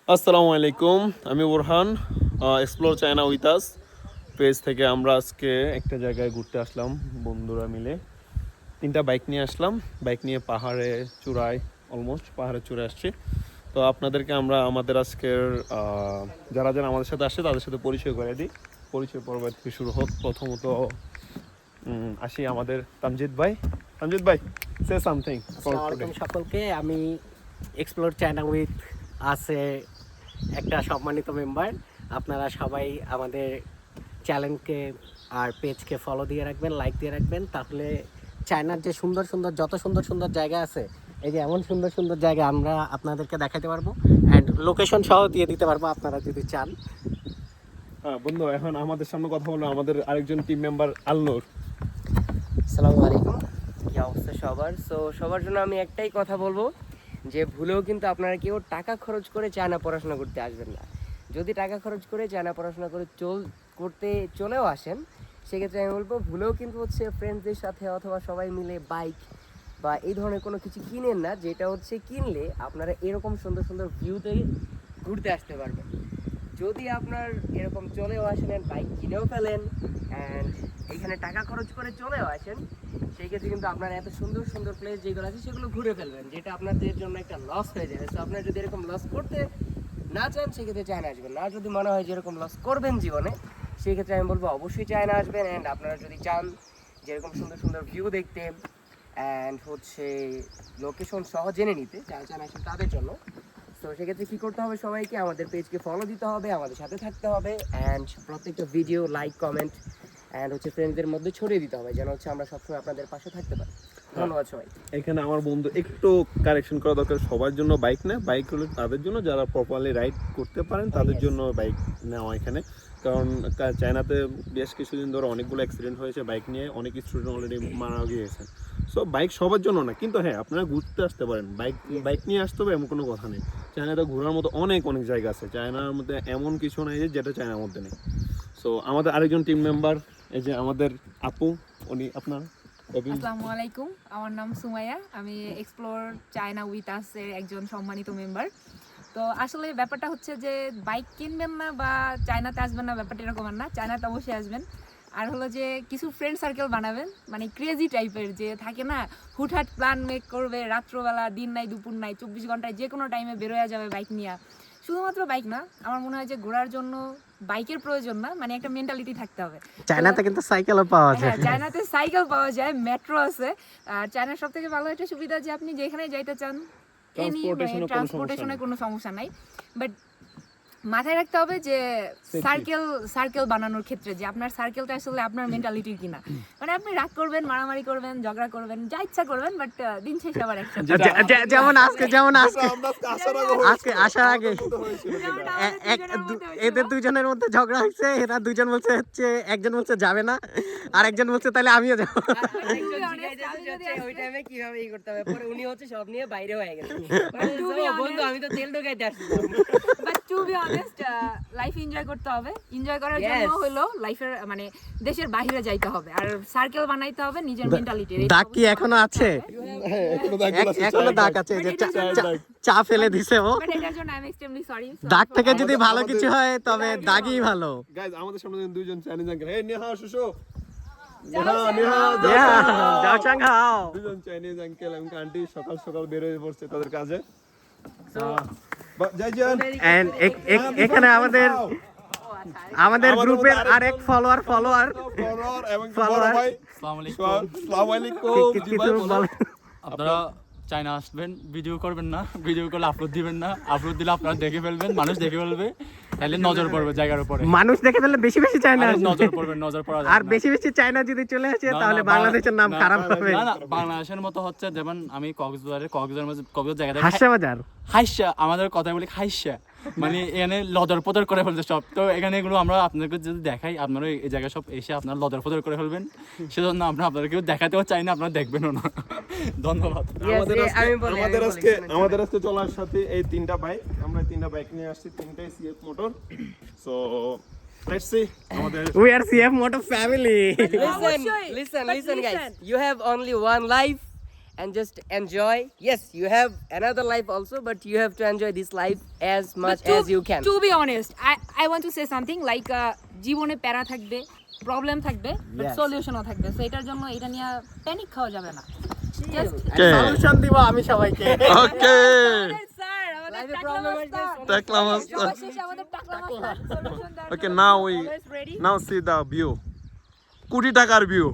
আসসালামু আলাইকুম, আমি Borhan. Explore China with us page থেকে আমরা আজকে একটা জায়গায় ঘুরতে আসলাম বন্ধুরা মিলে। তিনটা বাইক নিয়ে আসলাম, বাইক নিয়ে পাহাড়ে চূড়ায়, অলমোস্ট পাহাড়ে চূড়ায় আসছি। তো আপনাদেরকে আমরা আমাদের আজকের যারা যারা আমাদের সাথে আসছে তাদের সাথে পরিচয় করে দিই। পরিচয় পর্ব থেকে শুরু হোক। প্রথমত আসি আমাদের তামজিদ ভাই। তামজিদ ভাই, সে সামথিং। আসসালামু আলাইকুম সকলকে। আমি এক্সপ্লোর চায়না উইথ আছে একটা সম্মানিত মেম্বার। আপনারা সবাই আমাদের চ্যানেলকে আর পেজকে ফলো দিয়ে রাখবেন, লাইক দিয়ে রাখবেন, তাহলে চায়নার যে সুন্দর সুন্দর যত সুন্দর সুন্দর জায়গা আছে, এই যে এমন সুন্দর সুন্দর জায়গা আমরা আপনাদেরকে দেখাতে পারবো অ্যান্ড লোকেশন সহ দিয়ে দিতে পারবো আপনারা যদি চান। হ্যাঁ বন্ধু, এখন আমাদের সামনে কথা বলবো আমাদের আরেকজন টিম মেম্বার আলনুর। আসসালামু আলাইকুম, কি অবস্থা সবার? সবার জন্য আমি একটাই কথা বলবো যে ভুলেও কিন্তু আপনারা কেউ টাকা খরচ করে চায়না পড়াশোনা করতে আসবেন না। যদি টাকা খরচ করে চায়না পড়াশোনা করতে চলেও আসেন, সেক্ষেত্রে আমি বলবো ভুলেও কিন্তু ফ্রেন্ডসদের সাথে অথবা সবাই মিলে বাইক বা এই ধরনের কোনো কিছু কিনেন না, যেটা কিনলে আপনারা এরকম সুন্দর সুন্দর ভিউতে ঘুরতে আসতে পারবেন। যদি আপনার এরকম চলেও আসেন অ্যান্ড বাইক কিনেও ফেলেন অ্যান্ড এখানে টাকা খরচ করে চলেও আসেন, সেই ক্ষেত্রে কিন্তু আপনারা এত সুন্দর সুন্দর প্লেস যেগুলো আছে সেগুলো ঘুরে ফেলবেন, যেটা আপনাদের জন্য একটা লস হয়ে যাবে। তো আপনারা যদি এরকম লস করতে না চান, সেক্ষেত্রে চায়না আসবেন না। আর যদি মনে হয় যে এরকম লস করবেন জীবনে, সেই ক্ষেত্রে আমি বলবো অবশ্যই চায়না আসবেন। অ্যান্ড আপনারা যদি চান যে এরকম সুন্দর সুন্দর ভিউ দেখতে অ্যান্ড লোকেশন সহ জেনে নিতে, যারা চান আসেন তাদের জন্য। তো সেক্ষেত্রে কী করতে হবে, সবাইকে আমাদের পেজকে ফলো দিতে হবে, আমাদের সাথে থাকতে হবে অ্যান্ড প্রত্যেকটা ভিডিও লাইক কমেন্ট অ্যান্ড ফ্রেন্ডদের মধ্যে ছড়িয়ে দিতে হবে, যেন আমরা সবসময় আপনাদের পাশে থাকতে পারি। ধন্যবাদ সবাই। এখানে আমার বন্ধু একটু কারেকশন করা দরকার, সবার জন্য বাইক না, বাইক হলো তাদের জন্য যারা প্রপারলি রাইড করতে পারেন তাদের জন্য বাইক নেওয়া এখানে। কারণ চায়নাতে বেশ কিছুদিন ধরে অনেকগুলো অ্যাক্সিডেন্ট হয়েছে বাইক নিয়ে, অনেক স্টুডেন্ট অলরেডি মারা গিয়েছে। সো বাইক সবার জন্য না, কিন্তু হ্যাঁ আপনারা ঘুরতে আসতে পারেন, বাইক নিয়ে আসতে হবে এমন কোনো কথা নেই। চায়নাতে ঘোরার মতো অনেক অনেক জায়গা আছে, চায়নার মধ্যে এমন কিছু নেই যেটা চায়নার মধ্যে নেই। সো আমাদের আরেকজন টিম মেম্বার, এই যে আমাদের আপু, উনি আপনার। আসসালামু আলাইকুম, আমার নাম সুমাইয়া। আমি এক্সপ্লোর চায়না উইথ আস এর একজন সম্মানিত মেম্বার। তো আসলে ব্যাপারটা হচ্ছে যে বাইক কিনবেন না বা চায়নাতে আসবেন না, ব্যাপারটা এরকম আর না। চায়নাতে অবশ্যই আসবেন, আর হলো যে কিছু ফ্রেন্ড সার্কেল বানাবেন, মানে ক্রেজি টাইপের যে থাকে না, হুটহাট প্ল্যান মেক করবে, রাত্রবেলা, দিন নাই দুপুর নাই, 24 ঘন্টায় যে কোনো টাইমে বেরোয়া যাবে বাইক নিয়ে। শুধুমাত্র বাইক না, আমার মনে হয় যে ঘোরার জন্য বাইকের প্রয়োজন না, মানে একটা মেন্টালিটি থাকতে হবে। চায়নাতে কিন্তু সাইকেলও পাওয়া যায়। হ্যাঁ, চায়নাতে সাইকেল পাওয়া যায়, মেট্রো আছে। আর চায়নার সব থেকে ভালো একটা সুবিধা যে আপনি যেখানে যাইতে চান, ট্রান্সপোর্টেশনে কোনো সমস্যা নাই। বাট মাথায় রাখতে হবে যে সার্কেল বানানোর ক্ষেত্রে যে আপনার সার্কেলটা আসলে আপনার মেন্টালিটির কিনা। মানে আপনি রাগ করবেন, মারামারি করবেন, ঝগড়া করবেন, যা ইচ্ছা করবেন, বাট দিন শেষে আবার একসাথে। যেমন আজকে আসার আগে এদের দুজনের মধ্যে ঝগড়া হয়েছে। এরা দুজন বলছে একজন বলছে যাবে না, আর একজন বলছে তাহলে আমিও যাবো। ওই টাইমে কিভাবে ই করতে হবে, পরে উনি সব নিয়ে বাইরে হয়ে গেছে। বন্ধু আমি তো তেল ঢোকাইতে আসছি। But to be honest, life enjoy করতে হবে। এনজয় করার জন্য হলো লাইফের মানে দেশের বাইরে যাইতে হবে, আর সার্কেল বানাইতে হবে নিজের মেন্টালিটির। দাগ কি এখনো আছে? এখনো দাগ আছে, যে চা ফেলে দিছে ও। বাট এটার জন্য আই এম এক্সট্রিমলি সরি। দাগ থেকে যদি ভালো কিছু হয় তবে দাগই ভালো। গাইস, আমাদের সামনে দুইজন চাইনিজ আঙ্কেল, হে নিহা শুশু, যাও চাংহাও। দুজন চাইনিজ আঙ্কেল এবং আন্টি সকাল সকাল বের হয়ে পড়ছে তাদের কাজে। এন্ড এখানে আমাদের গ্রুপের আরেক ফলোয়ার এবং বড় ভাই। আসসালামু আলাইকুম। আপনারা চায়না আসবেন, ভিডিও করবেন না, ভিডিও করলে আপলোড দিবেন না, আপলোড দিলে আপনারা দেখে ফেলবেন, মানুষ দেখে ফেলবে, তাহলে নজর পড়বে জায়গার উপরে। মানুষ দেখে ফেললে বেশি বেশি চায়না নজর পড়বে, নজর পড়া আর বেশি বেশি চায়না যদি চলে আসে তাহলে বাংলাদেশের নাম খারাপ হবে। না, বাংলাদেশের মতো হচ্ছে যেমন আমি কক্সবাজার জায়গাতে হাস্যবাজার হাইসা, আমাদের কথা বলি হাইসা, মানে এখানে লদর পদর করে ফেলছে সব। তো এখানে এগুলো আমরা আপনাদেরকে যদি দেখাই, আপনারা এই জায়গায় সব এসে আপনারা লদর পদর করে ফেলবেন, সেজন্য আমরা আপনাদেরকেও দেখাতেও চাই না, আপনারা দেখবেনও না। ধন্যবাদ। আমাদের আজকে চলার সাথে এই তিনটা বাইক, আমরা তিনটা বাইক নিয়ে আসছি, তিনটাই CF motor. So let's see আমাদের we are CF motor family. Listen guys, you have only one life and just enjoy. Yes, you have another life also, but you have to enjoy this life as much as you can. To be honest, I want to say something like জীবনে প্যারা থাকবে, problem থাকবে, but Yes. সলিউশনও থাকবে। So এটার জন্য এটা নিয়ে panic খাওয়া যাবে না। Just Okay. সলিউশন দিব আমি সবাইকে। ওকে স্যার আমাদের Life এ টাকলা problem মাস্টার, আসবে, টাকলা মাস্টার। সবার শেষে আমাদের টাকলা মাস্টার solution দেওয়ার Okay, জন্য now we always ready. now see the view. কোটি টাকার ভিউ